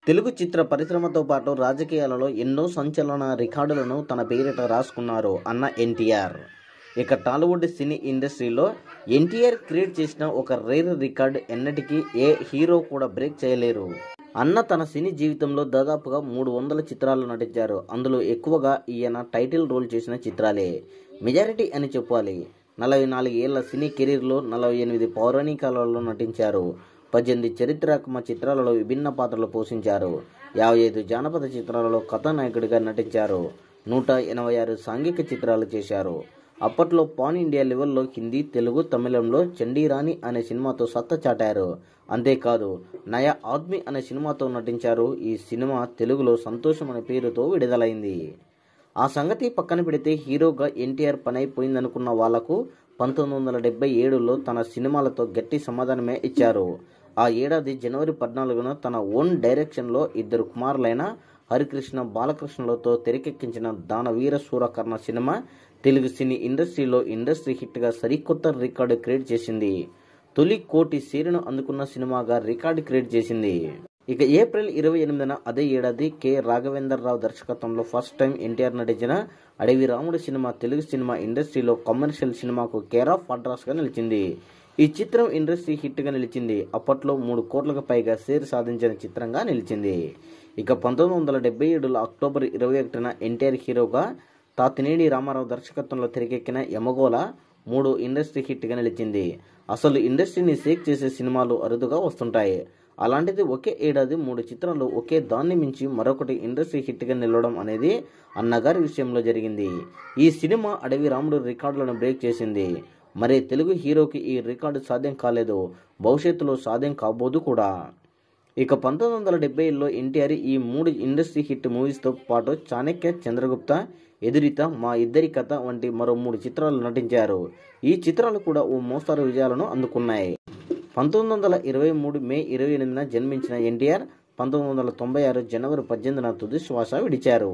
తెలుగు చిత్ర పరిశ్రమతో పాటు రాజకీయాలలో ఎన్నో సంచలన రికార్డులను తన పేరిట రాసుకున్నారు అన్న ఎన్టీఆర్. ఇక టాలీవుడ్ సినీ ఇండస్ట్రీలో ఎన్టీఆర్ క్రియేట్ చేసిన ఒక రేర్ రికార్డ్ ఎన్నటికీ ఏ హీరో కూడా బ్రేక్ చేయలేరు. అన్న తన సినీ జీవితంలో దాదాపుగా 300 చిత్రాలు నటించారు. అందులో ఎక్కువగా ఈయన టైటిల్ రోల్ చేసిన చిత్రాలే మెజారిటీ అని చెప్పాలి. 44 ఏళ్ల సినీ కెరీర్లో 48 పౌరాణికాలలో నటించారు. 18 చరిత్రాత్మక చిత్రాలలో విభిన్న పాత్రలు పోషించారు. 55 జానపద చిత్రాలలో కథానాయకుడిగా నటించారు. 186 సాంఘిక చిత్రాలు చేశారు. అప్పట్లో పాన్ ఇండియా లెవెల్లో హిందీ, తెలుగు, తమిళంలో చండీరాణి అనే సినిమాతో సత్తా చాటారు. అంతేకాదు నయా ఆద్మీ అనే సినిమాతో నటించారు. ఈ సినిమా తెలుగులో సంతోషం అనే పేరుతో విడుదలైంది. ఆ సంగతి పక్కన పెడితే హీరోగా ఎన్టీఆర్ పనైపోయిందనుకున్న వాళ్లకు 1977లో తన సినిమాలతో గట్టి సమాధానమే ఇచ్చారు. ఆ ఏడాది జనవరి 14న తన ఓన్ డైరెక్షన్లో 2 కుమారులైన హరికృష్ణ, బాలకృష్ణలతో తెరకెక్కించిన దానవీర సూరకర్ణ సినిమా తెలుగు సినీ ఇండస్ట్రీలో ఇండస్ట్రీ హిట్గా సరికొత్త రికార్డు క్రియేట్ చేసింది. తొలి 1 కోటి షేరును అందుకున్న సినిమాగా రికార్డు క్రియేట్ చేసింది. ఇక ఏప్రిల్ 28న అదే ఏడాది కె రాఘవేందర్ రావు దర్శకత్వంలో ఫస్ట్ టైం ఎన్టీఆర్ నటించిన అడవి రాముడు సినిమా తెలుగు సినిమా ఇండస్ట్రీలో కమర్షియల్ సినిమాకు కేర్ ఆఫ్ అడ్రస్గా నిలిచింది. ఈ చిత్రం ఇండస్ట్రీ హిట్గా నిలిచింది. అప్పట్లో 3 కోట్లకు పైగా షేర్ సాధించిన చిత్రంగా నిలిచింది. ఇక 1977లో అక్టోబర్ 21న ఎన్టీఆర్ హీరోగా తాతినేని రామారావు దర్శకత్వంలో తెరకెక్కిన యమగోళ 3 ఇండస్ట్రీ హిట్గా నిలిచింది. అసలు ఇండస్ట్రీని షేక్ చేసే సినిమాలు అరుదుగా వస్తుంటాయి. అలాంటిది ఒకే ఏడాది 3 చిత్రాలు ఒకే దాన్ని మించి మరొకటి ఇండస్ట్రీ హిట్గా నిలవడం అనేది అన్నగారి విషయంలో జరిగింది. ఈ సినిమా అడవి రాముడు రికార్డులను బ్రేక్ చేసింది. మరి తెలుగు హీరోకి ఈ రికార్డు సాధ్యం కాలేదు, భవిష్యత్తులో సాధ్యం కాబోదు కూడా. ఇక 1970లో ఎన్టీఆర్ ఈ 3 ఇండస్ట్రీ హిట్ మూవీస్తో పాటు చాణక్య, చంద్రగుప్త, ఎదురిత, మా ఇద్దరి కథ వంటి మరో 3 చిత్రాలు నటించారు. ఈ చిత్రాలు కూడా ఓ మోస్తరు విజయాలను అందుకున్నాయి. 1923 మే 28న జన్మించిన ఎన్టీఆర్ 1996 జనవరి 18న తుది శ్వాస విడిచారు.